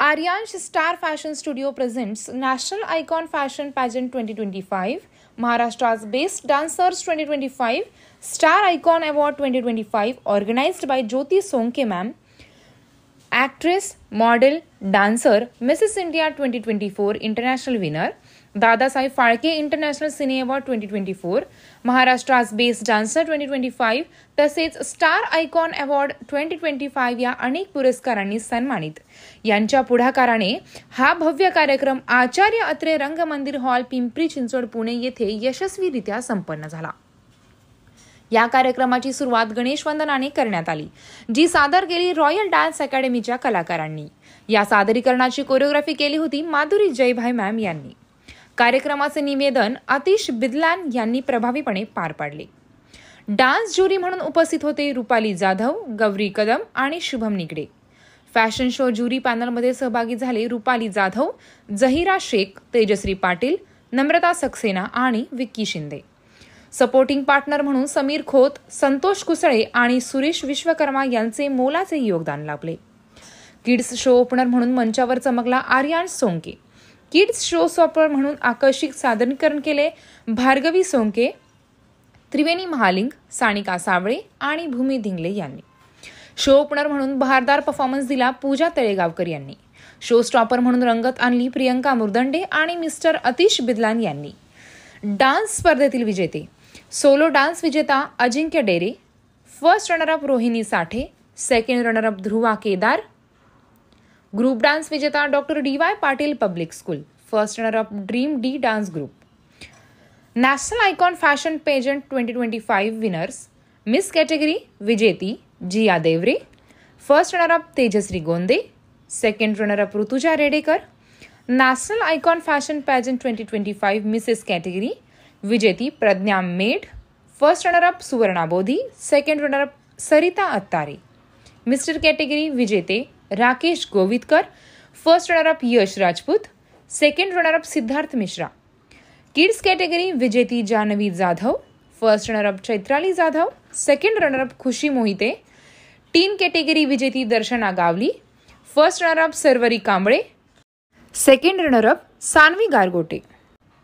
Aryansh Star Fashion Studio presents National Icon Fashion Pageant 2025, Maharashtra's Best Dancers 2025, Star Icon Award 2025 organized by Jyoti Sonke ma'am, actress, model, dancer, Mrs. India 2024 international winner, Dadasaheb Phalke international cine award 2024, महाराष्ट्रास best dancer 2025 तसेच star icon award 2025 या अनेक पुरस्कारांनी सन्मानित यांच्या पुढाकाराने हा भव्य कार्यक्रम आचार्य अत्रे रंगमंदिर हॉल पिंपरी चिंचवड पुणे येथे यशस्वीरित्या संपन्न झाला. या कार्यक्रमाची सुरुवात गणेश वंदनाने करण्यात आली, जी सादर केली रॉयल डान्स अकॅडमीच्या कलाकारांनी. या सादरीकरणाची कोरिओग्राफी केली होती माधुरी जयभाई मॅम यांनी. कार्यक्रमाचे निवेदन आतिश बिदलान यांनी प्रभावीपणे पार पाडले. डान्स ज्युरी म्हणून उपस्थित होते रुपाली जाधव, गौरी कदम आणि Shubham Nigade. Fashion show jury पॅनलमध्ये सहभागी झाले रुपाली जाधव, जहिरा शेख, तेजश्री पाटील, नम्रता सक्सेना आणि विक्की शिंदे. सपोर्टिंग पार्टनर म्हणून समीर खोत, संतोष कुसळे आणि सुरेश विश्वकर्मा यांचे मोलाचे योगदान लाभले. किड्स शो ओपनर म्हणून मंचावर चमकला आर्यांश सोंके. किड्स शो स्टॉपर म्हणून आकर्षक सादरीकरण केले भार्गवी सोंके, त्रिवेणी महालिंग, सानिका सावळे आणि भूमी धिंगले यांनी. शो ओपनर म्हणून बहारदार परफॉर्मन्स दिला पूजा तळेगावकर यांनी. शो स्टॉपर म्हणून रंगत आणली प्रियंका मुर्दंडे आणि मिस्टर आतिश बिदलान यांनी. डान्स स्पर्धेतील विजेते: सोलो डान्स विजेता Ajinkya Dere, first runner-up Rohini Sathe, second runner-up Dhruva Kedar. Group dance विजेता doctor D Y. Patil public school, first runner-up dream D dance group. National icon fashion pageant 2025 winners: miss category विजेती Jiya Devre, first runner-up Tejashree Gonde, second runner-up Rituja Redekar. National icon fashion pageant 2025 Mrs category विजेती Pradnya Medh, first runner-up Suvarna Bodhi, second runner-up Sarita Attare. Mister category विजेते Rakesh गोवितकर, first runner-up Yash Rajput, second runner-up Siddharth Mishra. Kids category विजेती Janhavi Jadhav, first runner-up Chaitrali Jadhav, second runner-up Khushi Mohite. Teen category विजेती Darshana Gawali, first runner-up Sharvari Kamble, second runner-up Sanvi Gargote.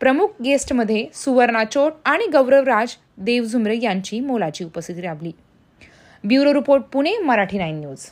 प्रमुख गेस्टमध्ये सुवर्णा चोट आणि गौरवराज देवझुमरे यांची मोलाची उपस्थिती लाभली. Bureau report Pune, Marathi 9 news.